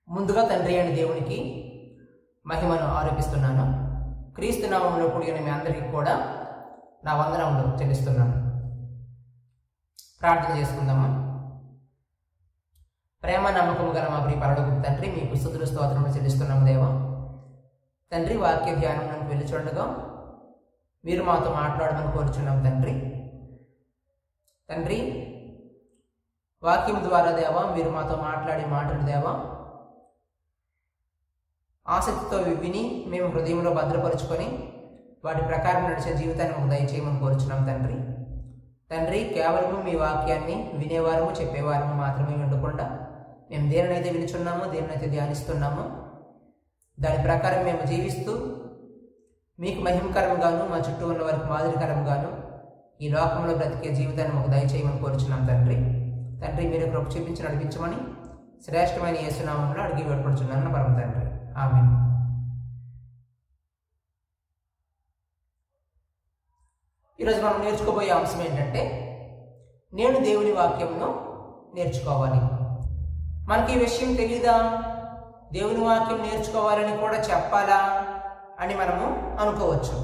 ముందుగా తండ్రి అయిన దేవునికి మహిమను ఆరోపిస్తున్నాను. క్రీస్తు నామములో కూడిన మీ అందరికీ కూడా నా వందనములు చెల్లిస్తున్నాను. ప్రార్థన చేసుకుందాము. ప్రేమ నమ్మకము గల మా ప్రియ పరలోకపు తండ్రి, మీకు స్తుతులు స్తోత్రములు చెల్లిస్తున్నాము దేవా. తండ్రి, వాక్య ధ్యానం వెళ్ళి చూడగా మీరు మాతో మాట్లాడమని కోరుచున్నాం తండ్రి. తండ్రి, వాక్యం ద్వారా దేవా మీరు మాతో మాట్లాడే మాటలు దేవా ఆసక్తితో విని మేము హృదయంలో భద్రపరుచుకొని వాటి ప్రకారం నడిచే జీవితాన్ని మాకు దయచేయమని కోరుచున్నాం తండ్రి. తండ్రి, కేవలము మీ వాక్యాన్ని వినేవారము చెప్పేవారము మాత్రమే ఉండకుండా మేము దేనినైతే వినుచున్నామో దేనినైతే ధ్యానిస్తున్నామో దాని ప్రకారం మేము జీవిస్తూ మీకు మహిమకరంగాను మా చుట్టూ ఉన్న వారికి మాదిరికరంగాను ఈ లోకంలో బ్రతికే జీవితాన్ని మాకు దయచేయమని కోరుచున్నాం తండ్రి. తండ్రి, మీరు కృప చూపించి నడిపించమని శ్రేష్టమైన యేసునామములో అడిగి వేడుకొనుచున్నాను పరమ తండ్రి. ఆమేన్. ఈరోజు మనం నేర్చుకోబోయే అంశం ఏంటంటే, నేను దేవుని వాక్యంను నేర్చుకోవాలి. మనకి ఈ విషయం తెలీదా? దేవుని వాక్యం నేర్చుకోవాలని కూడా చెప్పాలా అని మనము అనుకోవచ్చు.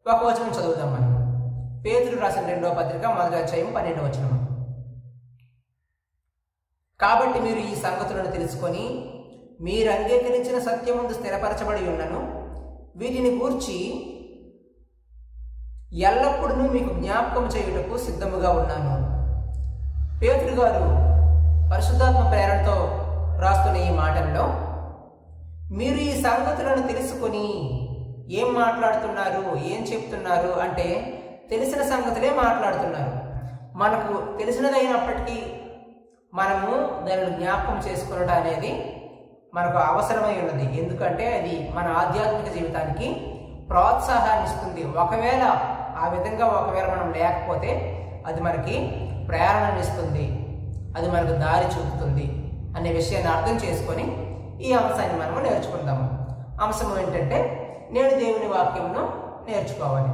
ఒక వచనం చదువుదాం. మనం పేతురు రాసిన 2వ పత్రిక 1వ అధ్యాయం 12వ వచనం. కాబట్టి మీరు ఈ సంగతులను తెలుసుకొని మీరు అంగీకరించిన సత్యముందు స్థిరపరచబడి ఉన్నను వీటిని గూర్చి ఎల్లప్పుడూ మీకు జ్ఞాపకం చేయుటకు సిద్ధముగా ఉన్నాను. పేతురు గారు పరిశుద్ధాత్మ ప్రేరణతో రాస్తున్న ఈ మాటల్లో మీరు ఈ సంగతులను తెలుసుకొని ఏం మాట్లాడుతున్నారు, ఏం చెప్తున్నారు అంటే తెలిసిన సంగతులే మాట్లాడుతున్నారు. మనకు తెలిసినదైనప్పటికీ మనము దానిని జ్ఞాపకం చేసుకునడం అనేది మనకు అవసరమై ఉన్నది. ఎందుకంటే అది మన ఆధ్యాత్మిక జీవితానికి ప్రోత్సాహాన్ని ఇస్తుంది. ఒకవేళ ఆ విధంగా మనం లేకపోతే అది మనకి ప్రేరణనిస్తుంది, అది మనకు దారి చూపుతుంది అనే విషయాన్ని అర్థం చేసుకొని ఈ అంశాన్ని మనము నేర్చుకుందాము. అంశం ఏంటంటే, నేను దేవుని వాక్యమును నేర్చుకోవాలి.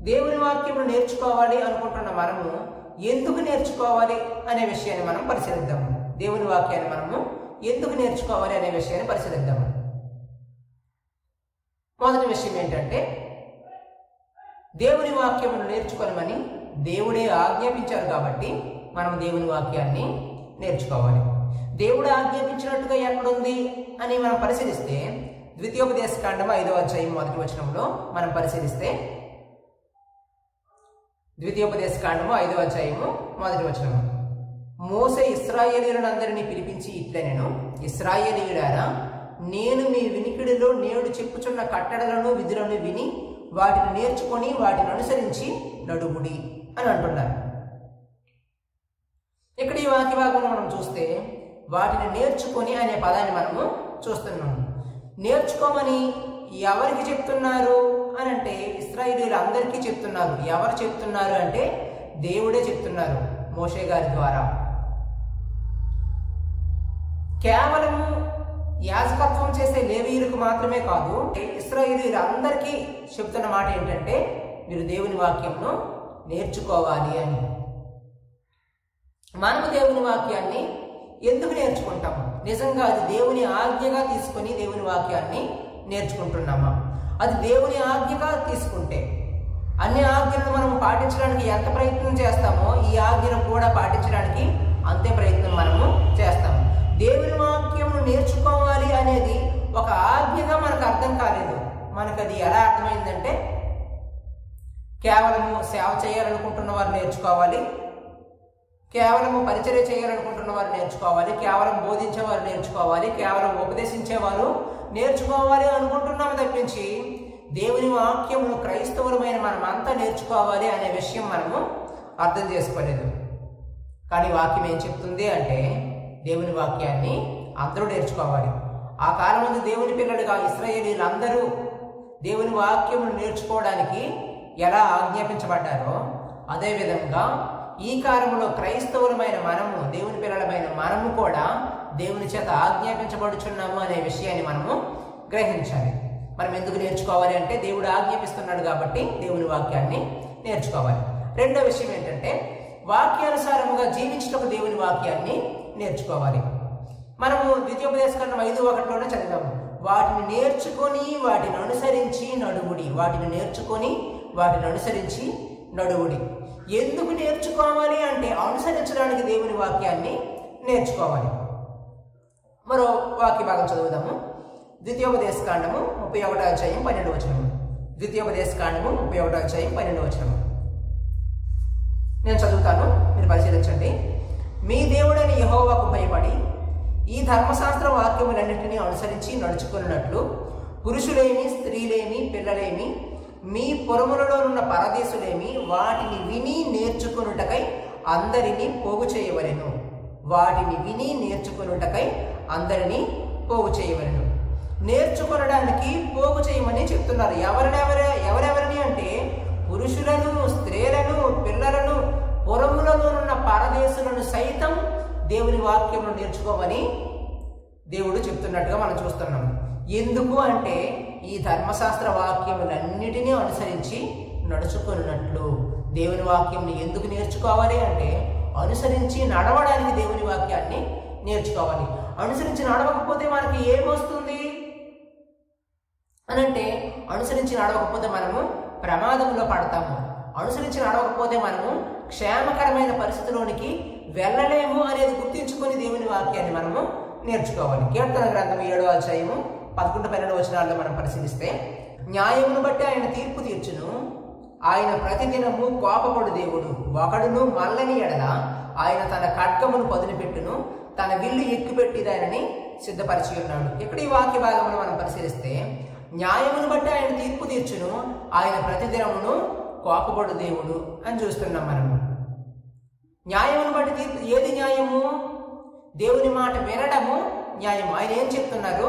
దేవుని వాక్యమును నేర్చుకోవాలి అనుకుంటున్న మనము ఎందుకు నేర్చుకోవాలి అనే విషయాన్ని మనం పరిశీలిద్దాము. దేవుని వాక్యాన్ని మనము ఎందుకు నేర్చుకోవాలి అనే విషయాన్ని పరిశీలిద్దాము. మొదటి విషయం ఏంటంటే, దేవుని వాక్యమును నేర్చుకోవాలని దేవుడే ఆజ్ఞాపించారు కాబట్టి మనం దేవుని వాక్యాన్ని నేర్చుకోవాలి. దేవుడు ఆజ్ఞాపించినట్టుగా ఎక్కడుంది అని మనం పరిశీలిస్తే ద్వితీయోపదేశకాండము 5వ అధ్యాయం 1వ వచనంలో మనం పరిశీలిస్తే ద్వితీయోపదేశకాండము 5వ అధ్యాయము 1వ వచనము, మోసే ఇశ్రాయేలీయులందరినీ పిలిపించి ఇట్లనెను, ఇశ్రాయేలీయులారా, నేను మీ వినికిడిలో నేడు చెప్పుచున్న కట్టడలను విధులను విని వాటిని నేర్చుకొని వాటిని అనుసరించి నడుముడి అని అంటున్నారు. ఇక్కడ ఈ వాక్య భాగంలో మనం చూస్తే వాటిని నేర్చుకొని అనే పదాన్ని మనము చూస్తున్నాము. నేర్చుకోమని ఎవరికి చెప్తున్నారు అని అంటే ఇశ్రాయేలీయులు అందరికీ చెప్తున్నారు. ఎవరు చెప్తున్నారు అంటే దేవుడే చెప్తున్నారు మోషే గారి ద్వారా. కేవలము యాజకత్వం చేసే లేవీయులకు మాత్రమే కాదు, ఇశ్రాయేలీయులు అందరికీ చెప్తున్న మాట ఏంటంటే మీరు దేవుని వాక్యంను నేర్చుకోవాలి అని. మనము దేవుని వాక్యాన్ని ఎందుకు నేర్చుకుంటాము? నిజంగా అది దేవుని ఆజ్ఞగా తీసుకొని దేవుని వాక్యాన్ని నేర్చుకుంటున్నామా? అది దేవుని ఆజ్ఞగా తీసుకుంటే అన్ని ఆజ్ఞలను మనం పాటించడానికి ఎంత ప్రయత్నం చేస్తామో ఈ ఆజ్ఞను కూడా పాటించడానికి అంతే ప్రయత్నం మనము చేస్తాము. దేవుని వాక్యమును నేర్చుకోవాలి అనేది ఒక ఆజ్ఞగా మనకు అర్థం కాలేదు. మనకు అది ఎలా అర్థమైందంటే, కేవలము సేవ చేయాలనుకుంటున్న వారు నేర్చుకోవాలి, కేవలము పరిచర్య చేయాలనుకుంటున్న వారు నేర్చుకోవాలి, కేవలం బోధించేవారు నేర్చుకోవాలి, కేవలం ఉపదేశించేవారు నేర్చుకోవాలి అనుకుంటున్నాము తప్పించి దేవుని వాక్యమును క్రైస్తవులమైన మనం అంతా నేర్చుకోవాలి అనే విషయం మనము అర్థం చేసుకోలేదు. కానీ వాక్యం ఏం చెప్తుంది అంటే దేవుని వాక్యాన్ని అందరూ నేర్చుకోవాలి. ఆ కాలం ముందు దేవుని పిల్లలుగా ఇశ్రాయేలీయులు అందరూ దేవుని వాక్యమును నేర్చుకోవడానికి ఎలా ఆజ్ఞాపించబడ్డారో అదేవిధంగా ఈ కాలంలో క్రైస్తవులమైన మనము, దేవుని పిల్లలమైన మనము కూడా దేవుని చేత ఆజ్ఞాపించబడుచున్నాము అనే విషయాన్ని మనము గ్రహించాలి. మనం ఎందుకు నేర్చుకోవాలి అంటే దేవుడు ఆజ్ఞాపిస్తున్నాడు కాబట్టి దేవుని వాక్యాన్ని నేర్చుకోవాలి. రెండో విషయం ఏంటంటే వాక్యానుసారముగా జీవించటకు దేవుని వాక్యాన్ని నేర్చుకోవాలి. మనము ద్వితీయోపదేశకాండం 5:1 చదివాము. వాటిని నేర్చుకొని వాటిని అనుసరించి నడువుడి. వాటిని నేర్చుకొని వాటిని అనుసరించి నడువుడి. ఎందుకు నేర్చుకోవాలి అంటే అనుసరించడానికి దేవుని వాక్యాన్ని నేర్చుకోవాలి. మరో వాక్య భాగం చదువుదాము. ద్వితీయోపదేశకాండము 31:12. ద్వితీయోపదేశకాండము 31:12. నేను చదువుతాను, మీరు పరిశీలించండి. మీ దేవుడైన యెహోవాకు భయపడి ఈ ధర్మశాస్త్ర వాక్యములన్నింటినీ అనుసరించి నడుచుకున్నట్లు పురుషులేమి, స్త్రీలేమి, పిల్లలేమి, మీ పొరములలో ఉన్న పరదేశులేమి వాటిని విని నేర్చుకొనుటకై అందరినీ పోగు చేయవలెను. వాటిని విని నేర్చుకొనుటకై అందరినీ పోగు చేయవలెను. నేర్చుకొనడానికి పోగు చేయమని చెప్తున్నారు. ఎవరెవరిని అంటే పురుషులను, స్త్రీలను, పిల్లలను, పొరములలో ఉన్న పరదేశులను సైతం దేవుని వాక్యమును నేర్చుకోమని దేవుడు చెప్తున్నట్టుగా మనం చూస్తున్నాం. ఎందుకు అంటే ఈ ధర్మశాస్త్ర వాక్యములన్నిటినీ అనుసరించి నడుచుకున్నట్లు. దేవుని వాక్యంని ఎందుకు నేర్చుకోవాలి అంటే అనుసరించి నడవడానికి దేవుని వాక్యాన్ని నేర్చుకోవాలి. అనుసరించి నడవకపోతే మనకి ఏమొస్తుంది అనంటే అనుసరించి నడవకపోతే మనము ప్రమాదంలో పడతాము. అనుసరించి నడవకపోతే మనము క్షేమకరమైన పరిస్థితిలోనికి వెళ్ళలేము అనేది గుర్తించుకొని దేవుని వాక్యాన్ని మనము నేర్చుకోవాలి. కీర్తన గ్రంథం 7:11-12 మనం పరిశీలిస్తే, న్యాయమును బట్టి ఆయన తీర్పు తీర్చును, ఆయన ప్రతిదినము కోపపడు దేవుడు, ఒకడును మల్లని ఎడల ఆయన తన ఖడ్గమును పదును పెట్టును, తన విల్లు ఎక్కుపెట్టి దానిని సిద్ధపరిచి ఉన్నాడు. ఇక్కడ ఈ వాక్య భాగమును మనం పరిశీలిస్తే, న్యాయమును బట్టి ఆయన తీర్పు తీర్చును, ఆయన ప్రతిదినమును కోపపడు దేవుడు అని చూస్తున్నాం మనము. న్యాయమును బట్టి తీర్పు, ఏది న్యాయము? దేవుని మాట వినడము న్యాయము. ఆయన ఏం చెప్తున్నారు?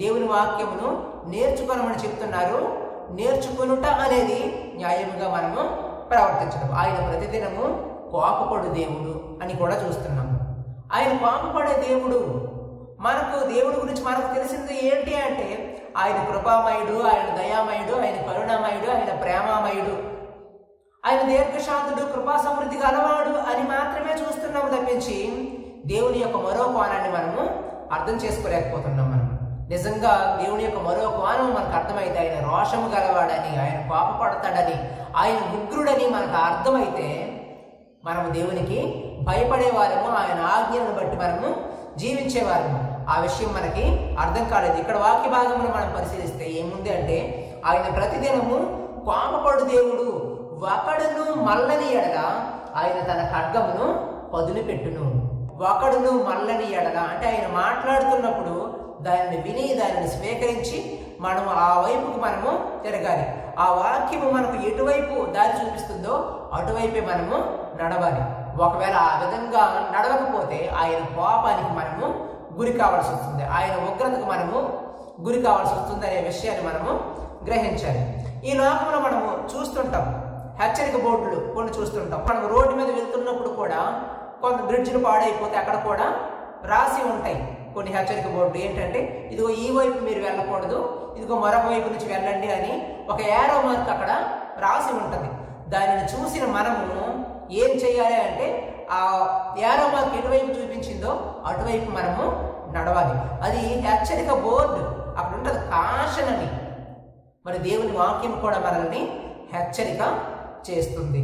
దేవుని వాక్యమును నేర్చుకోనమని చెప్తున్నారు. నేర్చుకొనుట అనేది న్యాయముగా మనము ప్రవర్తించడం. ఆయన ప్రతిదినము కోపపడు దేవుడు అని కూడా చూస్తున్నాము. ఆయన కోపపడే దేవుడు. మనకు దేవుడి గురించి మనకు తెలిసింది ఏంటి అంటే ఆయన కృపామయుడు, ఆయన దయామయుడు, ఆయన కరుణామయుడు, ఆయన ప్రేమామయుడు, ఆయన దీర్ఘశాంతుడు, కృపా సమృద్ధి గలవాడు అని మాత్రమే చూస్తున్నాము తప్పించి దేవుని యొక్క మరో కోణాన్ని మనము అర్థం చేసుకోలేకపోతున్నాం. మనం నిజంగా దేవుని యొక్క మరో కోణం మనకు అర్థమైతే ఆయన రోషము గలవాడని, ఆయన కోపపడతాడని, ఆయన ఉగ్రుడని మనకు అర్థమైతే మనము దేవునికి భయపడేవారము, ఆయన ఆజ్ఞలను బట్టి మనము జీవించేవారము. ఆ విషయం మనకి అర్థం కాలేదు. ఇక్కడ వాక్య భాగంలో మనం పరిశీలిస్తే ఏముంది అంటే ఆయన ప్రతిదినము కోపపడు దేవుడు, ఒకడును మల్లని ఎడల ఆయన తన ఖడ్గమును పదును పెట్టును. ఒకడును మల్లని ఎడల అంటే ఆయన మాట్లాడుతున్నప్పుడు దానిని విని దానిని స్వీకరించి మనము ఆ వైపుకు మనము తిరగాలి. ఆ వాక్యము మనకు ఎటువైపు దారి చూపిస్తుందో అటువైపే మనము నడవాలి. ఒకవేళ ఆ విధంగా నడవకపోతే ఆయన కోపానికి మనము గురి కావాల్సి వస్తుంది, ఆయన ఉగ్రతకు మనము గురి కావాల్సి వస్తుంది అనే విషయాన్ని మనము గ్రహించాలి. ఈ లోకంలో మనము చూస్తుంటాం, హెచ్చరిక బోర్డులు కొన్ని చూస్తుంటాం. మనం రోడ్డు మీద వెళ్తున్నప్పుడు కూడా కొంత బ్రిడ్జ్లు పాడైపోతే అక్కడ కూడా రాసి ఉంటాయి కొన్ని హెచ్చరిక బోర్డులు. ఏంటంటే ఇదిగో ఈ వైపు మీరు వెళ్ళకూడదు, ఇదిగో మరొక వైపు నుంచి వెళ్ళండి అని ఒక యారో మార్క్ అక్కడ రాసి ఉంటుంది. దానిని చూసిన మనము ఏం చేయాలి అంటే ఆ యారో మార్క్ ఎటువైపు చూపించిందో అటువైపు మనము నడవాలి. అది హెచ్చరిక బోర్డు, అక్కడ ఉంటుంది కాషన్ అని. మరి దేవుని వాక్యం కూడా మనల్ని హెచ్చరిక చేస్తుంది.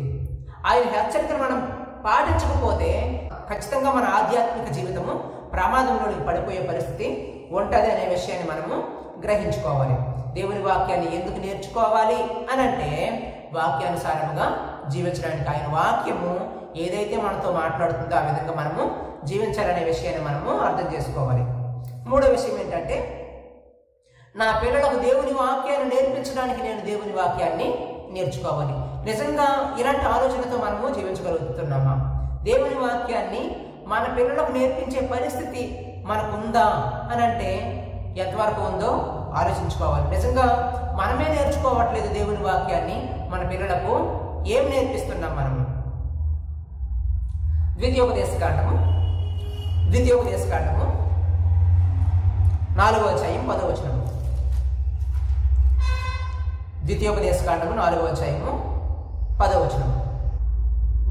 ఆయన హెచ్చరికను మనం పాటించకపోతే ఖచ్చితంగా మన ఆధ్యాత్మిక జీవితము ప్రమాదంలోనికి పడిపోయే పరిస్థితి ఉంటుంది అనే విషయాన్ని మనము గ్రహించుకోవాలి. దేవుని వాక్యాన్ని ఎందుకు నేర్చుకోవాలి అని అంటే వాక్యానుసారముగా జీవించడానికి. ఆయన వాక్యము ఏదైతే మనతో మాట్లాడుతుందో ఆ విధంగా మనము జీవించాలనే విషయాన్ని మనము అర్థం చేసుకోవాలి. మూడో విషయం ఏంటంటే నా పిల్లలకు దేవుని వాక్యాన్ని నేర్పించడానికి నేను దేవుని వాక్యాన్ని నేర్చుకోవాలి. నిజంగా ఇలాంటి ఆలోచనతో మనము జీవించగలుగుతున్నామా? దేవుని వాక్యాన్ని మన పిల్లలకు నేర్పించే పరిస్థితి మనకుందా అని అంటే ఎంతవరకు ఉందో ఆలోచించుకోవాలి. నిజంగా మనమే నేర్చుకోవట్లేదు దేవుని వాక్యాన్ని, మన పిల్లలకు ఏం నేర్పిస్తున్నాం మనము? ద్వితీయోపదేశకాండము 4:10. ద్వితీయోపదేశకాండము 4:10.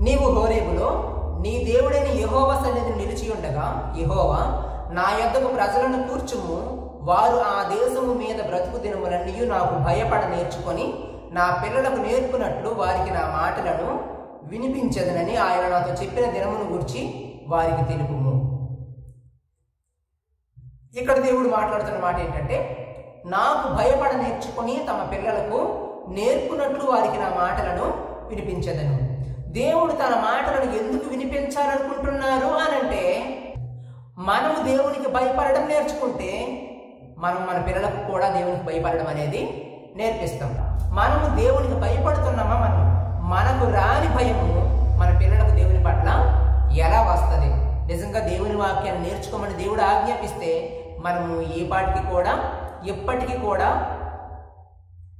నీవు హోరేబులో నీ దేవుడైన యెహోవా సన్నిధిని నిలిచి ఉండగా యెహోవా నా యొద్దకు ప్రజలను కూర్చుము, వారు ఆ దేశము మీద బ్రతుకు దినములన్నీ నాకు భయపడ నేర్చుకొని నా పిల్లలకు నేర్పునట్లు వారికి నా మాటలను వినిపించదనని ఆయన నాతో చెప్పిన దినమును గురించి వారికి తెలుపుము. ఇక్కడ దేవుడు మాట్లాడుతున్న మాట ఏంటంటే, నాకు భయపడ నేర్చుకొని తమ పిల్లలకు నేర్పునట్లు వారికి నా మాటలను వినిపించదను. దేవుడు తన మాటలను ఎందుకు వినిపించాలనుకుంటున్నారు అనంటే, మనము దేవునికి భయపడడం నేర్చుకుంటే మనం మన పిల్లలకు కూడా దేవునికి భయపడడం అనేది నేర్పిస్తాం. మనము దేవునికి భయపడుతున్నామా? మనకు రాని భయము మన పిల్లలకు దేవుని పట్ల ఎలా వస్తుంది? నిజంగా దేవుని వాక్యాన్ని నేర్చుకోమని దేవుడు ఆజ్ఞాపిస్తే మనము ఏ పాటికి కూడా ఎప్పటికీ కూడా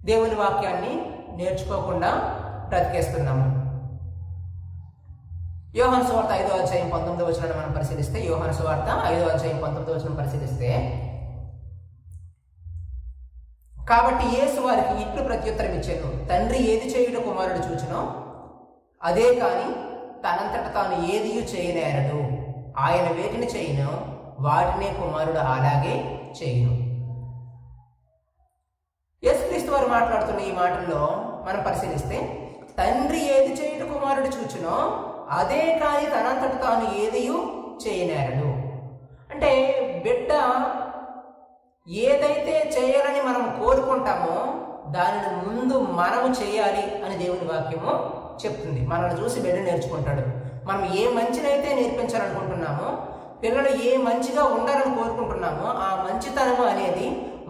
దేవుని వాక్యాన్ని నేర్చుకోకుండా బ్రతికేస్తున్నాము. యోహాను సువార్త 5వ అధ్యాయం 19వ వచనాన్ని మనం పరిశీలిస్తే, యోహాను సువార్త 5వ అధ్యాయం 19వ వచనం పరిశీలిస్తే, కాబట్టి యేసు వారికి ఇట్లు ప్రత్యుత్తరం ఇచ్చాను, తండ్రి ఏది చేయుట కుమారుడు చూచునో అదే కాని తనంతట తాను ఏది చేయనేరడు. ఆయన వేటిని చేయను వాటినే కుమారుడు అలాగే చేయును. యేసుక్రీస్తు వారు మాట్లాడుతున్న ఈ మాటల్లో మనం పరిశీలిస్తే, తండ్రి ఏది చేయుట కుమారుడు చూచునో అదే కాని తనంతట తాను ఏది చేయనేరడు. అంటే బిడ్డ ఏదైతే చేయాలని మనం కోరుకుంటామో దానిని ముందు మనము చేయాలి అని దేవుని వాక్యము చెప్తుంది. మనల్ని చూసి బిడ్డ నేర్చుకుంటాడు. మనం ఏ మంచినైతే నేర్పించాలనుకుంటున్నామో, పిల్లలు ఏ మంచిగా ఉండాలని కోరుకుంటున్నామో ఆ మంచితనము అనేది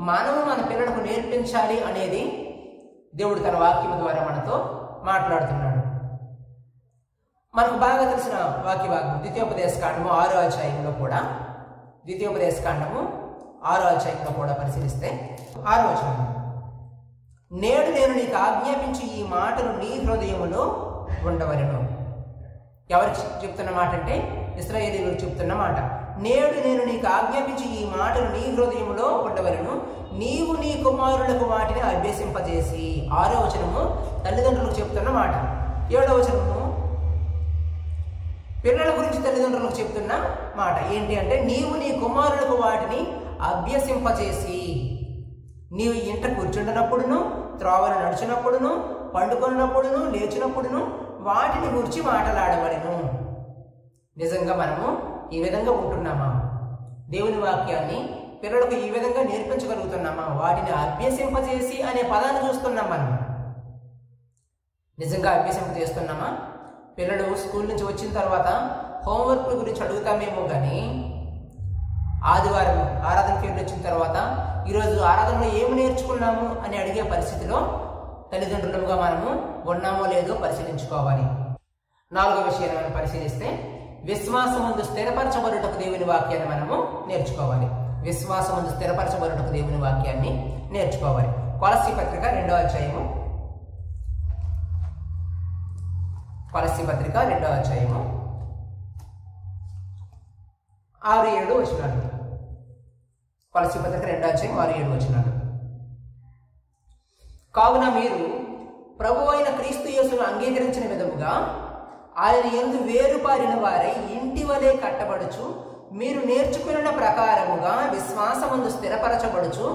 మనము మన పిల్లలకు నేర్పించాలి అనేది దేవుడు తన వాక్యము ద్వారా మనతో మాట్లాడుతున్నాడు. మనకు బాగా తెలిసిన వాక్యభాగం ద్వితీయోపదేశకాండము 6వ అధ్యాయంలో కూడా, ద్వితీయోపదేశకాండము 6వ అధ్యాయంలో కూడా పరిశీలిస్తే 6వ వచనం, నేడు నేను నీకు ఆజ్ఞాపించి ఈ మాటలు నీ హృదయములో ఉండవలెను. ఎవరికి చెప్తున్న మాట అంటే ఇశ్రాయేలీయులకు చెప్తున్న మాట. నేడు నేను నీకు ఆజ్ఞాపించి ఈ మాటలు నీ హృదయములో ఉండవలెను, నీవు నీ కుమారులకు వాటిని అభ్యసింపజేసి. 6వ వచనము తల్లిదండ్రులకు చెప్తున్న మాట. 7వ వచనము పిల్లల గురించి తల్లిదండ్రులకు చెప్తున్న మాట ఏంటి అంటే, నీవు నీ కుమారులకు వాటిని అభ్యసింపజేసి. నీవు ఇంట కూర్చుంటున్నప్పుడును, త్రోవను నడిచినప్పుడును, పండుకొన్నప్పుడును, లేచినప్పుడును వాటిని గురించి మాట్లాడవలెను. నిజంగా మనము ఈ విధంగా ఉంటున్నామా? దేవుని వాక్యాన్ని పిల్లలకు ఈ విధంగా నేర్పించగలుగుతున్నామా? వాటిని అభ్యసింపజేసి అనే పదాన్ని చూస్తున్నాం. మనం నిజంగా అభ్యసింపజేస్తున్నామా? పిల్లలు స్కూల్ నుంచి వచ్చిన తర్వాత హోంవర్క్ల గురించి అడుగుతామేమో కానీ ఆదివారం ఆరాధనకి వెళ్ళి వచ్చిన తర్వాత ఈరోజు ఆరాధనలో ఏమి నేర్చుకున్నాము అని అడిగే పరిస్థితిలో తల్లిదండ్రులుగా మనము ఉన్నామో లేదో పరిశీలించుకోవాలి. 4వ విషయాన్ని మనం పరిశీలిస్తే, విశ్వాసమందు స్థిరపరచబడుటకు దేవుని వాక్యాన్ని మనము నేర్చుకోవాలి. విశ్వాసమందు స్థిరపరచబడుటకు దేవుని వాక్యాన్ని నేర్చుకోవాలి. కొలస్సీ పత్రిక 2వ అధ్యాయము, కొలస్సీ పత్రిక 2వ అధ్యాయము 6-7 వచనాలు. కొలస్సీ పత్రిక 2వ అధ్యాయం 6-7 వచనాలు. కావున మీరు ప్రభువు అయిన క్రీస్తు యేసును అంగీకరించిన విధముగా ఆయన యందు వేరుపారిన వారై ఇంటి వలె కట్టబడుచు, మీరు నేర్చుకున్న ప్రకారముగా విశ్వాసమందు స్థిరపరచబడుచు,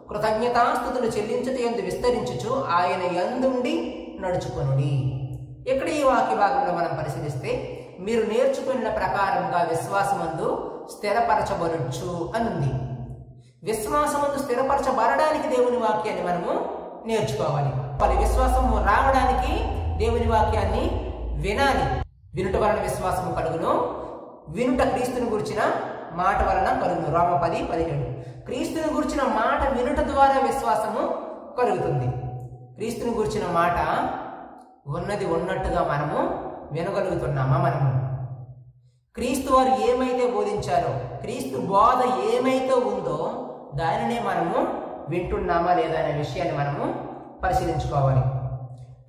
కృతజ్ఞతాస్తుతులు చెల్లించుట యందు విస్తరించుచు ఆయన యందుండి నడుచుకొనుడి. ఇక్కడ ఈ వాక్య భాగంలో మనం పరిశీలిస్తే, మీరు నేర్చుకున్న ప్రకారంగా విశ్వాసమందు స్థిరపరచబడచ్చు అని ఉంది. విశ్వాసమందు స్థిరపరచబడడానికి దేవుని వాక్యాన్ని మనము నేర్చుకోవాలి. విశ్వాసము రావడానికి దేవుని వాక్యాన్ని వినాలి. వినుట వలన విశ్వాసము కలుగును, వినుట క్రీస్తుని గురించిన మాట వలన కలుగును. రోమ 10:17. క్రీస్తుని గురించిన మాట వినుట ద్వారా విశ్వాసము కలుగుతుంది. క్రీస్తుని గురించిన మాట ఉన్నది ఉన్నట్టుగా మనము వినగలుగుతున్నామా? మనము క్రీస్తు వారు ఏమైతే బోధించారో, క్రీస్తు బోధ ఏమైతే ఉందో దానినే మనము వింటున్నామా లేదా అనే విషయాన్ని మనము పరిశీలించుకోవాలి.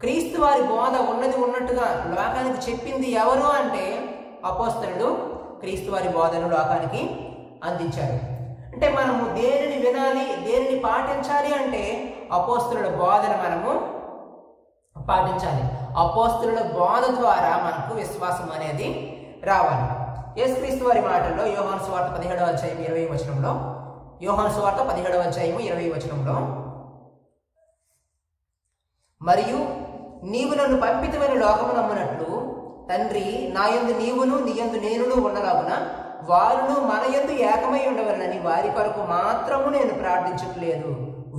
క్రీస్తు వారి బోధ ఉన్నది ఉన్నట్టుగా లోకానికి చెప్పింది ఎవరు అంటే అపోస్తలుడు క్రీస్తు వారి బోధను లోకానికి అందించారు. అంటే మనము దేనిని వినాలి, దేనిని పాటించాలి అంటే అపోస్తలుల బోధన మనము పాటించాలి. అపోస్తలుల బోధ ద్వారా మనకు విశ్వాసం అనేది రావాలి. యేసుక్రీస్తు వారి మాటల్లో యోహాను సువార్త 17వ అధ్యాయం 20వ వచనంలో, యోహాను సువార్త 17వ అధ్యాయం 20వ వచనంలో, మరియు నీవు నన్ను పంపితమైన లోకము నమ్మునట్లు తండ్రి నా యందు నీవును నీ యందు నేనును ఉండలాగున వారును మన యందు ఏకమై ఉండవలనని వారి కొరకు మాత్రము నేను ప్రార్థించట్లేదు.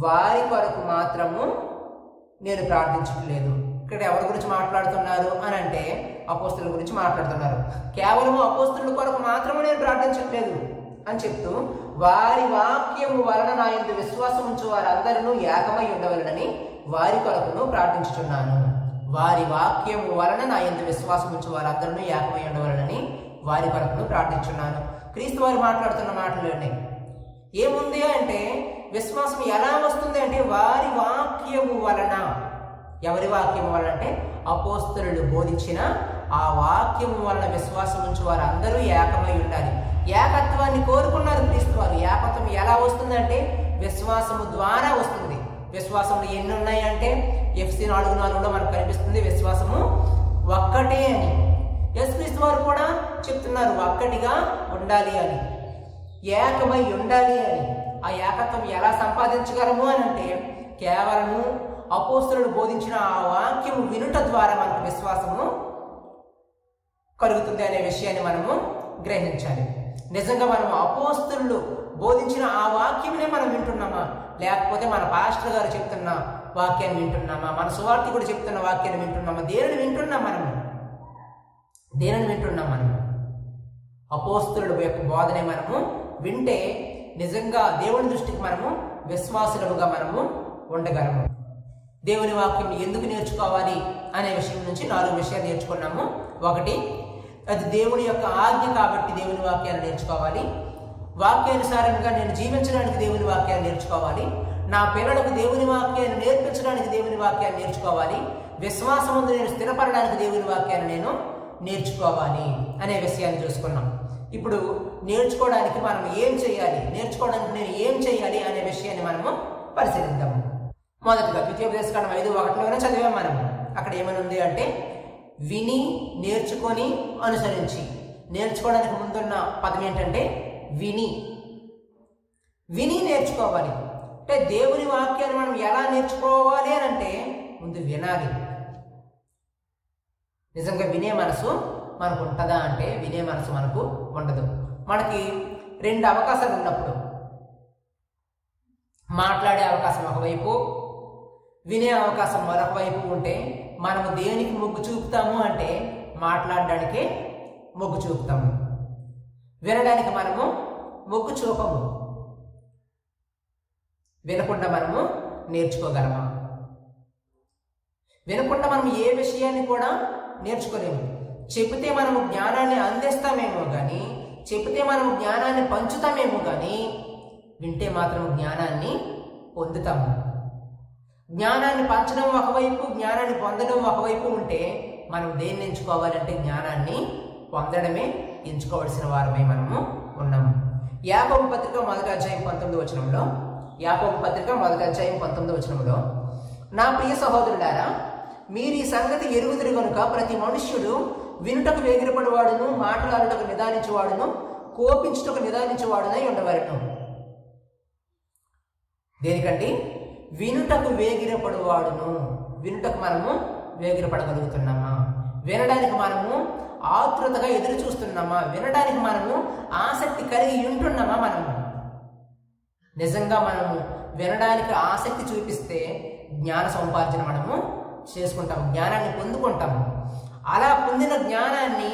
వారి కొరకు మాత్రము నేను ప్రార్థించట్లేదు. ఇక్కడ ఎవరి గురించి మాట్లాడుతున్నారు అని అంటే అపోస్తుల గురించి మాట్లాడుతున్నారు. కేవలం అపోస్తుల కొరకు మాత్రము నేను ప్రార్థించట్లేదు అని చెప్తూ, వారి వాక్యము వలన నా యందు విశ్వాసం ఉంచు వారందరూ ఏకమై ఉండవలనని వారి కొరకును ప్రార్థించుచున్నాను. వారి వాక్యము వలన నా యందు విశ్వాసం ఉంచు వారందరూ ఏకమై ఉండవలనని వారి కొరకును ప్రార్థించున్నాను. క్రీస్తు వారు మాట్లాడుతున్న మాటలోనే ఏముంది అంటే, విశ్వాసం ఎలా వస్తుంది అంటే వారి వాక్యము వలన. ఎవరి వాక్యము వలన అంటే అపోస్తలులు బోధించిన ఆ వాక్యము వలన విశ్వాసం ఉంచి వారు అందరూ ఏకమై ఉండాలి. ఏకత్వాన్ని కోరుకున్నారు క్రీస్తు వారు. ఏకత్వం ఎలా వస్తుందంటే విశ్వాసము ద్వారా వస్తుంది. విశ్వాసంలో ఎన్ని ఉన్నాయి అంటే FC 4:4లో మనకు కనిపిస్తుంది విశ్వాసము ఒక్కటే అని. యేసుక్రీస్తు వారు కూడా చెప్తున్నారు ఒక్కటిగా ఉండాలి అని, ఏకమై ఉండాలి అని. ఆ ఏకత్వం ఎలా సంపాదించగలము అని అంటే కేవలము అపోస్తలులు బోధించిన ఆ వాక్యము వినుట ద్వారా మనకు విశ్వాసము కలుగుతుంది అనే విషయాన్ని మనము గ్రహించాలి. నిజంగా మనం అపోస్తలులు బోధించిన ఆ వాక్యమునే మనం వింటున్నామా, లేకపోతే మన పాస్టర్ గారు చెప్తున్న వాక్యాన్ని వింటున్నామా, మన సువార్థికుడు చెప్తున్న వాక్యాన్ని వింటున్నామా? దేనిని వింటున్నాం మనము? దేనిని వింటున్నాం మనము? అపోస్తలుల యొక్క బోధనే మనము వింటే నిజంగా దేవుని దృష్టికి మనము విశ్వాసులుగా మనము ఉండగలము. దేవుని వాక్యం ఎందుకు నేర్చుకోవాలి అనే విషయం నుంచి 4 విషయాలు నేర్చుకున్నాము. 1, అది దేవుని యొక్క ఆజ్ఞ కాబట్టి దేవుని వాక్యాన్ని నేర్చుకోవాలి. వాక్యానుసారంగా నేను జీవించడానికి దేవుని వాక్యాన్ని నేర్చుకోవాలి. నా పిల్లలకు దేవుని వాక్యాన్ని నేర్పించడానికి దేవుని వాక్యాన్ని నేర్చుకోవాలి. విశ్వాసముందు నేను స్థిరపడడానికి దేవుని వాక్యాన్ని నేను నేర్చుకోవాలి అనే విషయాన్ని చూసుకున్నాం. ఇప్పుడు నేర్చుకోవడానికి మనం ఏం చేయాలి, నేర్చుకోవడానికి నేను ఏం చేయాలి అనే విషయాన్ని మనము పరిశీలిద్దాము. మొదటిగా ద్వితీయోపదేశకాండం 5:1లోనే చదివాం మనము. అక్కడ ఏమని ఉంది అంటే విని, నేర్చుకొని, అనుసరించి. నేర్చుకోవడానికి ముందున్న పదం ఏంటంటే విని. విని నేర్చుకోవాలి అంటే దేవుని వాక్యాన్ని మనం ఎలా నేర్చుకోవాలి అని అంటే ముందు వినాలి. నిజంగా వినే మనసు మనకు ఉంటుందా అంటే వినే మనసు మనకు ఉండదు. మనకి 2 అవకాశాలు ఉన్నప్పుడు, మాట్లాడే అవకాశం ఒకవైపు, వినే అవకాశం మరొక వైపు ఉంటే మనము దేనికి మొగ్గు చూపుతాము అంటే మాట్లాడడానికి మొగ్గు చూపుతాము. వినడానికి మనము మొగ్గు చూపము. వినకుండా మనము నేర్చుకోగలమా? వినకుండా మనం ఏ విషయాన్ని కూడా నేర్చుకోలేము. చెబితే మనము జ్ఞానాన్ని అందిస్తామేమో కానీ, చెబితే మనము జ్ఞానాన్ని పంచుతామేమో కానీ, వింటే మాత్రం జ్ఞానాన్ని పొందుతాము. జ్ఞానాన్ని పంచడం ఒకవైపు, జ్ఞానాన్ని పొందడం ఒకవైపు ఉంటే మనం దేన్ని ఎంచుకోవాలంటే జ్ఞానాన్ని పొందడమే ఎంచుకోవాల్సిన వారమే మనము ఉన్నాము. యాకోబు పత్రిక 1వ అధ్యాయం 19వ వచనంలో, యాకోబు పత్రిక 1వ అధ్యాయం 19వ వచనంలో, నా ప్రియ సహోదరులారా, మీరు ఈ సంగతి ఎరుగుదురు గనుక ప్రతి మనుష్యుడు వినుటకు వేగిరపడివాడును, మాట్లాడుటకు నిదానించువాడును, కోపించుటకు నిదానించువాడునై ఉండవలెను. దేనికండి? వినుటకు వేగిరపడువాడును. వినుటకు మనము వేగిరపడగలుగుతున్నామా? వినడానికి మనము ఆతృతగా ఎదురు చూస్తున్నామా? వినడానికి మనము ఆసక్తి కలిగి ఉంటున్నామా? మనము నిజంగా మనము వినడానికి ఆసక్తి చూపిస్తే జ్ఞాన సముపార్జన మనము చేసుకుంటాము, జ్ఞానాన్ని పొందుకుంటాము. అలా పొందిన జ్ఞానాన్ని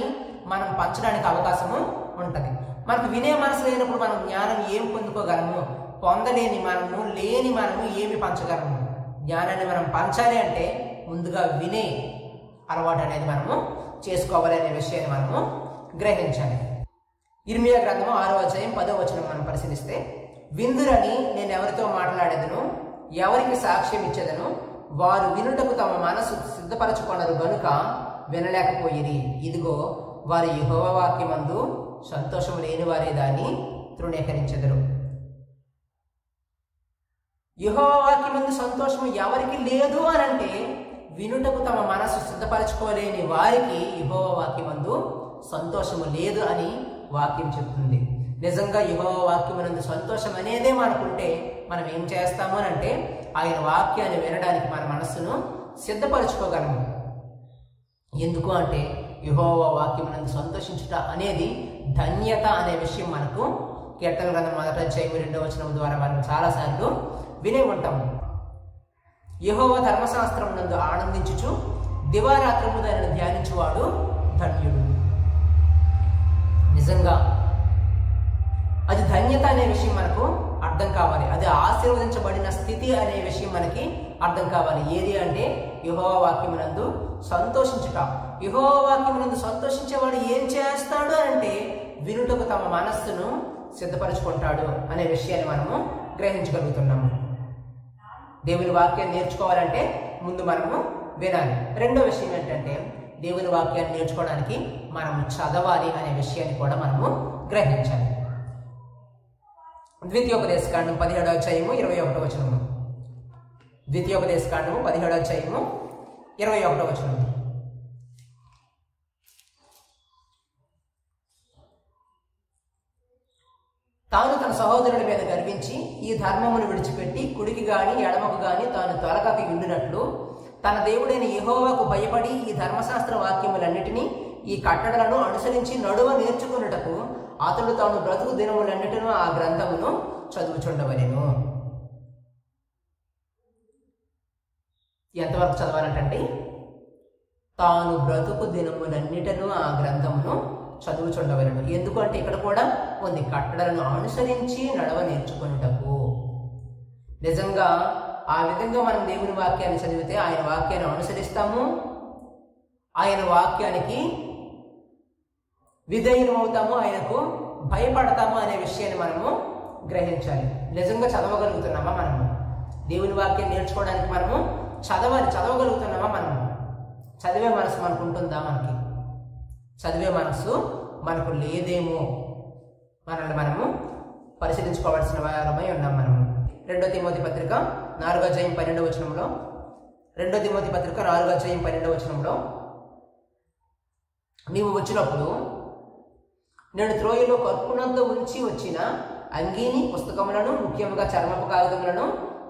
మనం పంచడానికి అవకాశము ఉంటుంది. మనకు వినే మనసు లేనప్పుడు మనం జ్ఞానం ఏం పొందుకోగలము? పొందలేని మనము, లేని మనము ఏమి పంచగలము? జ్ఞానాన్ని మనం పంచాలి అంటే ముందుగా వినే అలవాటు అనేది మనము చేసుకోవాలి అనే విషయాన్ని మనము గ్రహించాలి. ఇర్మియా గ్రంథము 6వ అధ్యాయం 10వ వచనం మనం పరిశీలిస్తే, విందురని నేను ఎవరితో మాట్లాడేదను, ఎవరికి సాక్ష్యం ఇచ్చేదను, వారు వినుటకు తమ మనసు సిద్ధపరచుకొనరు గనుక వినలేకపోయిరి. ఇదిగో వారు యెహోవా వాక్యమందు సంతోషము లేని వారే దాన్ని తృణీకరించెదరు. యెహోవా వాక్యమందు సంతోషము ఎవరికి లేదు అని అంటే వినుటకు తమ మనసు సిద్ధపరచుకోలేని వారికి యెహోవా వాక్యమందు సంతోషము లేదు అని వాక్యం చెప్తుంది. నిజంగా యెహోవా వాక్యమునందు సంతోషం అనేదే మనకుంటే మనం ఏం చేస్తాము అంటే ఆయన వాక్యాన్ని వినడానికి మన మనస్సును సిద్ధపరచుకోగలము. ఎందుకు అంటే యెహోవా వాక్యమునందు సంతోషించుట అనేది ధన్యత అనే విషయం మనకు కీర్తన గ్రంథం 1వ అధ్యాయం 2వ వచనం ద్వారా మనం చాలాసార్లు వినే ఉంటాము. యెహోవా ధర్మశాస్త్రం నందు ఆనందించుచు దివారాత్రము దానిని ధ్యానించువాడు ధన్యుడు. నిజంగా అది ధన్యత అనే విషయం మనకు అర్థం కావాలి. అది ఆశీర్వదించబడిన స్థితి అనే విషయం మనకి అర్థం కావాలి. ఏది అంటే యెహోవా వాక్యమునందు సంతోషించుట. యెహోవా వాక్యమునందు సంతోషించేవాడు ఏం చేస్తాడు అంటే వినుటకు తమ మనస్సును సిద్ధపరచుకుంటాడు అనే విషయాన్ని మనము గ్రహించగలుగుతున్నాము. దేవుని వాక్యాన్ని నేర్చుకోవాలంటే ముందు మనము వినాలి. రెండో విషయం ఏంటంటే దేవుని వాక్యాన్ని నేర్చుకోవడానికి మనము చదవాలి అనే విషయాన్ని కూడా మనము గ్రహించాలి. ద్వితీయోపదేశకాండం 17వ అధ్యాయము 21వ వచనము. ద్వితీయోపదేశకాండము 17వ అధ్యాయము 21వ వచనము. తాను తన సహోదరుడి మీద గర్వించి ఈ ధర్మమును విడిచిపెట్టి కుడికి గాని ఎడమకు గాని తాను తొలగక ఉండినట్లు తన దేవుడైన యెహోవాకు భయపడి ఈ ధర్మశాస్త్ర వాక్యములన్నిటినీ ఈ కట్టడలను అనుసరించి నడువ నేర్చుకున్నటకు అతడు తాను బ్రతుకు దినములన్నిటినూ ఆ గ్రంథమును చదువుచుండవలెను. ఎంతవరకు చదవాలంటండి? తాను బ్రతుకు దినములన్నిటినూ ఆ గ్రంథమును చదువుచుండవలెను. ఎందుకంటే ఇక్కడ కూడా ఉంది, కట్టడలను అనుసరించి నడవ నేర్చుకున్నటకు. నిజంగా ఆ విధంగా మనం దేవుని వాక్యాన్ని చదివితే ఆయన వాక్యాన్ని అనుసరిస్తాము, ఆయన వాక్యానికి విధేయులమవుతాము, ఆయనకు భయపడతాము అనే విషయాన్ని మనము గ్రహించాలి. నిజంగా చదవగలుగుతున్నామా మనము? దేవుని వాక్యం నేర్చుకోవడానికి మనము చదవగలుగుతున్నామా మనము? చదివే మనసు మనకు ఉంటుందా? మనకి చదివే మనసు మనకు లేదేమో, మనల్ని మనము పరిశీలించుకోవాల్సిన వారమై ఉన్నాం మనము. 2వ తిమోతి పత్రిక 4వ అధ్యాయం 12వ వచనంలో 2వ తిమోతి పత్రిక 4వ అధ్యాయం 12వ వచనంలో నీవు వచ్చినప్పుడు నేను త్రోయలో కర్పునందు ఉంచి వచ్చిన అంగీని పుస్తకములను ముఖ్యంగా చర్మపు కాగితములను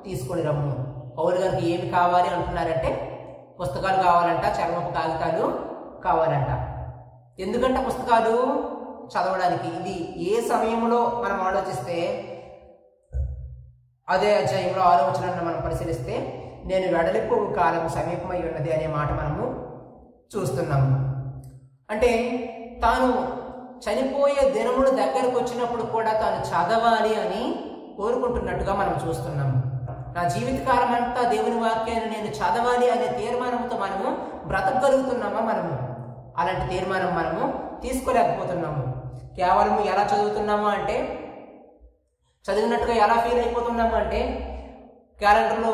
తీసుకొని రమ్ము. పౌలు గారికి ఏమి కావాలి అంటున్నారంటే పుస్తకాలు కావాలంట, చర్మపు కాగితాలు కావాలంట. ఎందుకంటే పుస్తకాలు చదవడానికి. ఇది ఏ సమయంలో మనం ఆలోచిస్తే అదే అధ్యాయంలో 6వ వచనాన్ని మనం పరిశీలిస్తే నేను వెడలిపు కాలం సమీపమై ఉన్నది అనే మాట మనము చూస్తున్నాము. అంటే తాను చనిపోయే దినములు దగ్గరకు వచ్చినప్పుడు కూడా తాను చదవాలి అని కోరుకుంటున్నట్టుగా మనం చూస్తున్నాము. నా జీవితకాలం అంతా దేవుని వాక్యాన్ని నేను చదవాలి అనే తీర్మానంతో మనము బ్రతకగలుగుతున్నామా? మనము అలాంటి తీర్మానం మనము తీసుకోలేకపోతున్నాము. కేవలం ఎలా చదువుతున్నాము అంటే, చదివినట్టుగా ఎలా ఫీల్ అయిపోతున్నాము అంటే, క్యాలెండర్లో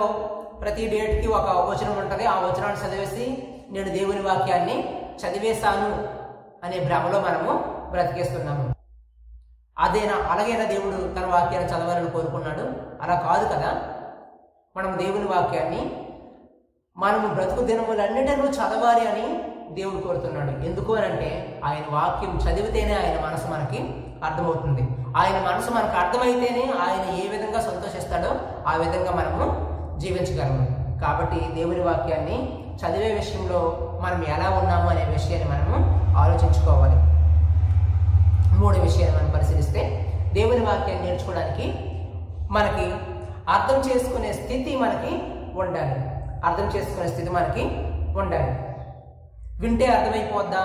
ప్రతి డేట్కి ఒక వచనం ఉంటుంది, ఆ వచనాన్ని చదివేసి నేను దేవుని వాక్యాన్ని చదివేశాను అనే భ్రమలో మనము బ్రతికేస్తున్నాము. అలాగైనా దేవుడు తన వాక్యాన్ని చదవాలని కోరుకున్నాడు? అలా కాదు కదా. మనం దేవుని వాక్యాన్ని మనము బ్రతుకు దినములన్నిటినూ చదవాలి అని దేవుడు కోరుతున్నాడు. ఎందుకు అని అంటే ఆయన వాక్యం చదివితేనే ఆయన మనసు మనకి అర్థమవుతుంది. ఆయన మనసు మనకు అర్థమైతేనే ఆయన ఏ విధంగా సంతోషిస్తాడో ఆ విధంగా మనము జీవించగలము. కాబట్టి దేవుని వాక్యాన్ని చదివే విషయంలో మనం ఎలా ఉన్నాము అనే విషయాన్ని మనము ఆలోచించుకోవాలి. 3 విషయాలు మనం పరిశీలిస్తే దేవుని వాక్యాన్ని నేర్చుకోవడానికి మనకి అర్థం చేసుకునే స్థితి మనకి ఉండాలి. అర్థం చేసుకునే స్థితి మనకి ఉండాలి. వింటే అర్థమైపోద్దా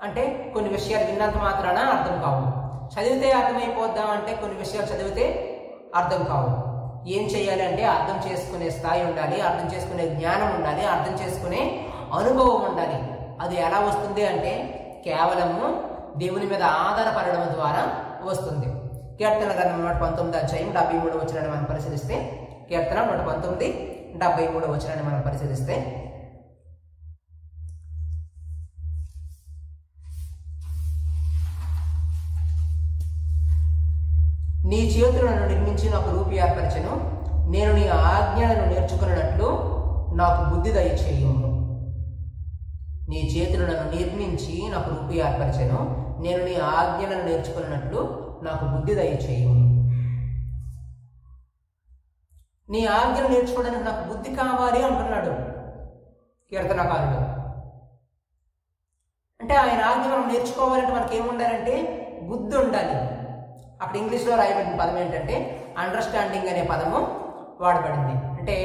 అంటే కొన్ని విషయాలు విన్నంత మాత్రాన అర్థం కావు. చదివితే అర్థమైపోద్దా అంటే కొన్ని విషయాలు చదివితే అర్థం కావు. ఏం చేయాలి అంటే అర్థం చేసుకునే స్థాయి ఉండాలి, అర్థం చేసుకునే జ్ఞానం ఉండాలి, అర్థం చేసుకునే అనుభవం ఉండాలి. అది ఎలా వస్తుంది అంటే కేవలము దేవుని మీద ఆధారపడడం ద్వారా వస్తుంది. కీర్తన గ్రంథం 119వ అధ్యాయం 73వ వచనాన్ని మనం పరిశీలిస్తే, కీర్తన 119 73వ వచనాన్ని మనం పరిశీలిస్తే, నీ చేతులను నిర్మించి నాకు రూపి ఏర్పరచెను, నేను నీ ఆజ్ఞలను నేర్చుకున్నట్లు నాకు బుద్ధి దయచేయుము. నీ చేతులను నిర్మించి నాకు రూపి ఏర్పరచెను, నేను నీ ఆజ్ఞలను నేర్చుకున్నట్లు నాకు బుద్ధి దయచేయు. నీ ఆజ్ఞలు నేర్చుకోవడానికి నాకు బుద్ధి కావాలి అంటున్నాడు కీర్తనకారుడు. అంటే ఆయన ఆజ్ఞ మనం నేర్చుకోవాలంటే మనకి ఏముండాలంటే బుద్ధి ఉండాలి. అక్కడ ఇంగ్లీష్లో రాయబడిన పదం ఏంటంటే అండర్స్టాండింగ్ అనే పదము వాడబడింది. అంటే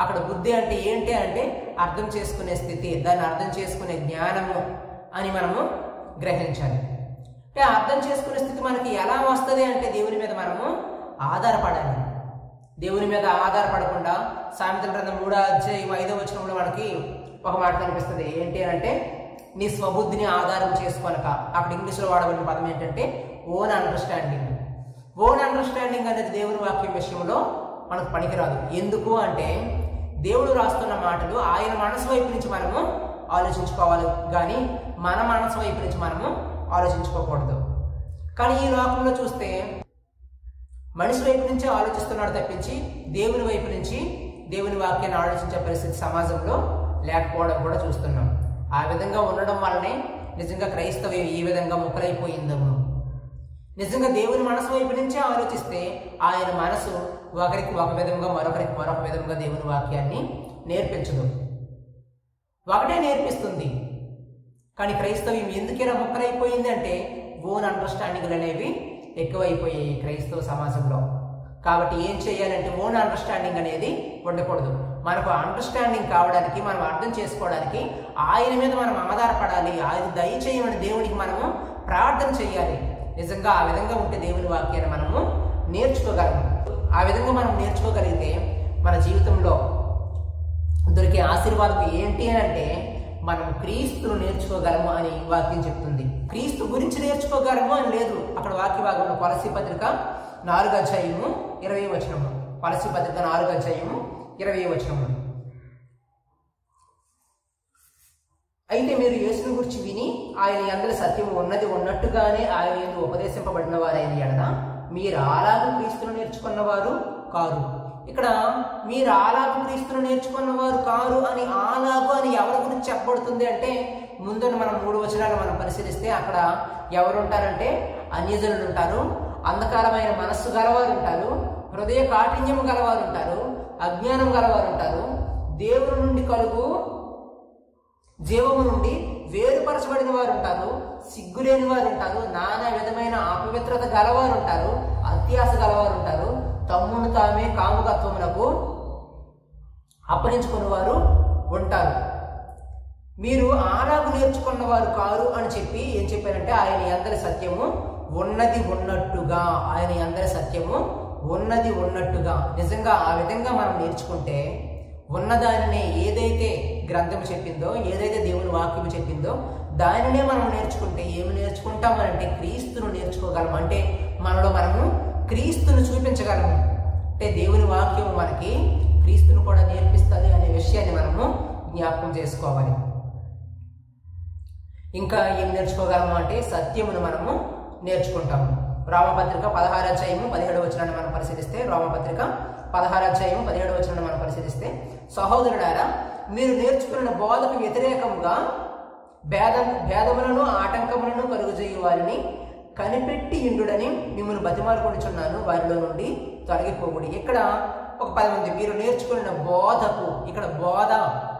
అక్కడ బుద్ధి అంటే ఏంటి అంటే అర్థం చేసుకునే స్థితి, దాన్ని అర్థం చేసుకునే జ్ఞానము అని మనము గ్రహించాలి. అంటే అర్థం చేసుకునే స్థితి మనకి ఎలా వస్తుంది అంటే దేవుని మీద మనము ఆధారపడాలి. దేవుని మీద ఆధారపడకుండా సామెతల గ్రంథం 3:5 మనకి ఒక మాట కనిపిస్తుంది. ఏంటి అంటే నీ స్వబుద్ధిని ఆధారం చేసుకోనక. అక్కడ ఇంగ్లీష్లో వాడబడిన పదం ఏంటంటే ఓన్ అండర్స్టాండింగ్. ఓన్ అండర్స్టాండింగ్ అనేది దేవుని వాక్యం విషయంలో మనకు పనికిరాదు. ఎందుకు అంటే దేవుడు రాస్తున్న మాటలు ఆయన మనసు వైపు నుంచి మనము ఆలోచించుకోవాలి, కానీ మన మనసు వైపు నుంచి మనము ఆలోచించుకోకూడదు. కానీ ఈ లోకంలో చూస్తే మనిషి వైపు నుంచి ఆలోచిస్తున్నాడు తప్పించి దేవుని వైపు నుంచి దేవుని వాక్యాన్ని ఆలోచించే పరిస్థితి సమాజంలో లేకపోవడం కూడా చూస్తున్నాం. ఆ విధంగా ఉండడం వల్లనే నిజంగా క్రైస్తవ్యం ఈ విధంగా ముక్కలైపోయిందము. నిజంగా దేవుని మనసు వైపు నుంచే ఆలోచిస్తే ఆయన మనసు ఒకరికి ఒక విధంగా మరొకరికి మరొక విధంగా దేవుని వాక్యాన్ని నేర్పించదు, ఒకటే నేర్పిస్తుంది. కానీ క్రైస్తవ్యం ఎందుకైనా ముక్కలైపోయింది అంటే ఓన్ అండర్స్టాండింగ్లు అనేవి ఎక్కువైపోయాయి క్రైస్తవ సమాజంలో. కాబట్టి ఏం చేయాలంటే ఓన్ అండర్స్టాండింగ్ అనేది ఉండకూడదు. మనకు అండర్స్టాండింగ్ కావడానికి, మనం అర్థం చేసుకోవడానికి ఆయన మీద మనం ఆధారపడాలి. ఆయన దయచేయమని దేవునికి మనము ప్రార్థన చేయాలి. నిజంగా ఆ విధంగా ఉంటే దేవుని వాక్యాన్ని మనము నేర్చుకోగలము. ఆ విధంగా మనం నేర్చుకోగలిగితే మన జీవితంలో దొరికే ఆశీర్వాదం ఏంటి అని అంటే మనం క్రీస్తును నేర్చుకోగలము అని వాక్యం చెప్తుంది. క్రీస్తు గురించి నేర్చుకోగలము అని లేదు. అక్కడ వాక్య భాగంలో కొలస్సీ పత్రిక 4:20 కొలస్సీ పత్రిక 4:20 అయితే మీరు యేసుని గురించి విని ఆయన యందు సత్యము ఉన్నది ఉన్నట్టుగానే ఆయన యందు ఉపదేశింపబడిన వారైన ఎడల మీరు అలాగూ క్రీస్తును నేర్చుకున్నవారు కారు. ఇక్కడ మీరు అలాగూ క్రీస్తును నేర్చుకున్నవారు కారు అని అలాగూ అని ఎవరి గురించి చెప్పబడుతుంది అంటే ముందున్న మనం 3 వచనాలు మనం పరిశీలిస్తే అక్కడ ఎవరు ఉంటారంటే అన్యజనులు ఉంటారు, అంధకారమైన మనస్సు గలవారు ఉంటారు, హృదయ కాఠిన్యము గలవారు ఉంటారు, అజ్ఞానం గలవారు ఉంటారు, దేవుని నుండి కలుగు జీవము నుండి వేరుపరచబడిన వారు ఉంటారు, సిగ్గులేని వారు ఉంటారు, నానా విధమైన అపవిత్రత గలవారు ఉంటారు, అత్యాశ గలవారు ఉంటారు, తమ్మును తామే కాముకత్వములకు అప్పగించుకున్న వారు ఉంటారు. మీరు ఆనాగు నేర్చుకున్న వారు కారు అని చెప్పి ఏం చెప్పారంటే ఆయన అందరి సత్యము ఉన్నది ఉన్నట్టుగా, ఆయన అందరి సత్యము ఉన్నది ఉన్నట్టుగా. నిజంగా ఆ విధంగా మనం నేర్చుకుంటే ఉన్నదానినే ఏదైతే గ్రంథం చెప్పిందో, ఏదైతే దేవుని వాక్యం చెప్పిందో దానినే మనం నేర్చుకుంటే ఏమి నేర్చుకుంటామనంటే క్రీస్తును నేర్చుకోగలము. అంటే మనలో మనము క్రీస్తును చూపించగలము. అంటే దేవుని వాక్యం మనకి క్రీస్తును కూడా నేర్పిస్తుంది అనే విషయాన్ని మనము జ్ఞాపకం చేసుకోవాలి. ఇంకా ఏం నేర్చుకోగలము అంటే సత్యమును మనము నేర్చుకుంటాము. రోమపత్రిక 16:17 మనం పరిశీలిస్తే, రోమపత్రిక 16:17 మనం పరిశీలిస్తే, సహోదరులారా మీరు నేర్చుకున్న బోధకు వ్యతిరేకముగా భేదములను ఆటంకములను కలుగజేయు వారిని కనిపెట్టి ఇండుడని మిమ్మల్ని బతిమాలుకొనుచున్నాను, వారిలో నుండి తొలగిపోకూడదు. ఇక్కడ ఒక పదం ఉంది, మీరు నేర్చుకున్న బోధకు. ఇక్కడ బోధ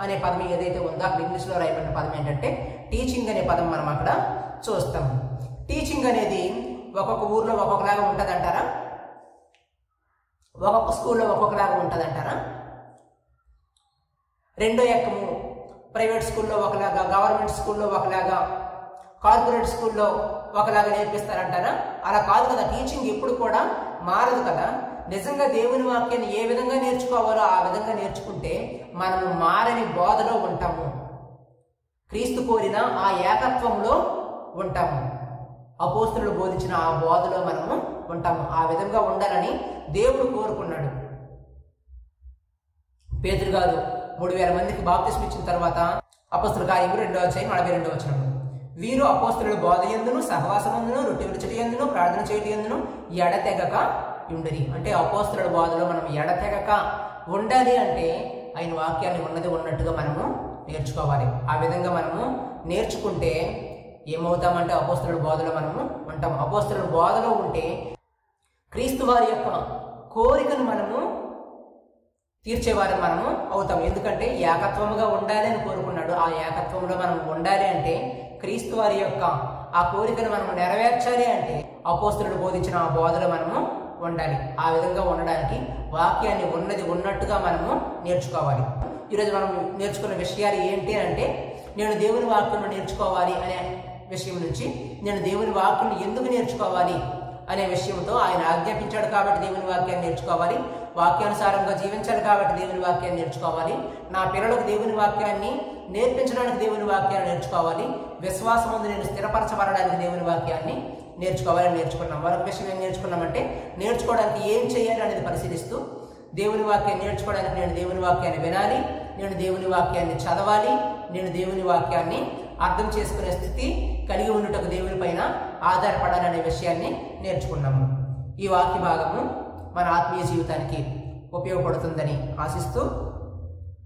అనే పదం ఏదైతే ఉందో అక్కడ ఇంగ్లీష్లో రాయబడిన పదం ఏంటంటే టీచింగ్ అనే పదం మనం అక్కడ చూస్తాం. టీచింగ్ అనేది ఒక్కొక్క ఊర్లో ఒక్కొక్కలాగా ఉంటుంది అంటారా? ఒక్కొక్క స్కూల్లో ఒక్కొక్కలాగా ఉంటుంది అంటారా? రెండో ఎక్కము ప్రైవేట్ స్కూల్లో ఒకలాగా, గవర్నమెంట్ స్కూల్లో ఒకలాగా, కార్పొరేట్ స్కూల్లో ఒకలాగా నేర్పిస్తారంటారా? అలా కాదు కదా. టీచింగ్ ఎప్పుడు కూడా మారదు కదా. నిజంగా దేవుని వాక్యాన్ని ఏ విధంగా నేర్చుకోవాలో ఆ విధంగా నేర్చుకుంటే మనము మారని బోధలో ఉంటాము, క్రీస్తు కోరిన ఆ ఏకత్వంలో ఉంటాము, అపోస్తులు బోధించిన ఆ బోధలో మనము ఉంటాము. ఆ విధంగా ఉండాలని దేవుడు కోరుకున్నాడు. పేతురు గారు 3000 మందికి బాప్తిస్మం ఇచ్చిన తర్వాత అపోస్తుల కార్యములు 2:42 వీరు అపోస్తుల బోధ యందును సహవాసమందును రొట్టె విరుచుట యందును ప్రార్థన చేయుట యందును ఎడతెగక ఉండిరి. అంటే అపోస్తుల బోధలో మనం ఎడతెగక ఉండాలి అంటే ఆయన వాక్యాన్ని ఉన్నది ఉన్నట్టుగా మనము నేర్చుకోవాలి. ఆ విధంగా మనము నేర్చుకుంటే ఏమవుతామంటే అపోస్తలుల బోధలో మనము ఉంటాం. అపోస్తలుల బోధలో ఉంటే క్రీస్తు వారి యొక్క కోరికను మనము తీర్చేవారు మనము అవుతాం. ఎందుకంటే ఏకత్వముగా ఉండాలి అని కోరుకున్నాడు. ఆ ఏకత్వంలో మనం ఉండాలి అంటే క్రీస్తు వారి యొక్క ఆ కోరికను మనం నెరవేర్చాలి అంటే అపోస్తలుడు బోధించిన ఆ బోధలో మనము ఉండాలి. ఆ విధంగా ఉండడానికి వాక్యాన్ని ఉన్నది ఉన్నట్టుగా మనము నేర్చుకోవాలి. ఈరోజు మనం నేర్చుకున్న విషయాలు ఏంటి అంటే, నేను దేవుని వాక్యం నేర్చుకోవాలి అనే విషయం నుంచి నేను దేవుని వాక్యం ఎందుకు నేర్చుకోవాలి అనే విషయంతో ఆయన ఆజ్ఞాపించాడు కాబట్టి దేవుని వాక్యాన్ని నేర్చుకోవాలి. వాక్యానుసారంగా జీవించాలి కాబట్టి దేవుని వాక్యాన్ని నేర్చుకోవాలి. నా పిల్లలకు దేవుని వాక్యాన్ని నేర్పించడానికి దేవుని వాక్యాన్ని నేర్చుకోవాలి. విశ్వాసముందు నేను స్థిరపరచబడడానికి దేవుని వాక్యాన్ని నేర్చుకోవాలని నేర్చుకున్నాం. మరొక విషయం ఏం నేర్చుకున్నామంటే, నేర్చుకోవడానికి ఏం చేయాలి అనేది పరిశీలిస్తూ దేవుని వాక్యాన్ని నేర్చుకోవడానికి నేను దేవుని వాక్యాన్ని వినాలి, నేను దేవుని వాక్యాన్ని చదవాలి, నేను దేవుని వాక్యాన్ని అర్థం చేసుకునే స్థితి కలిగి ఉండుటకు దేవుని పైన ఆధారపడాలనే విషయాన్ని నేర్చుకున్నాము. ఈ వాక్య భాగము మన ఆత్మీయ జీవితానికి ఉపయోగపడుతుందని ఆశిస్తూ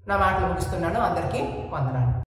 నా మాటలు ముగిస్తున్నాను. అందరికీ వందనాలు.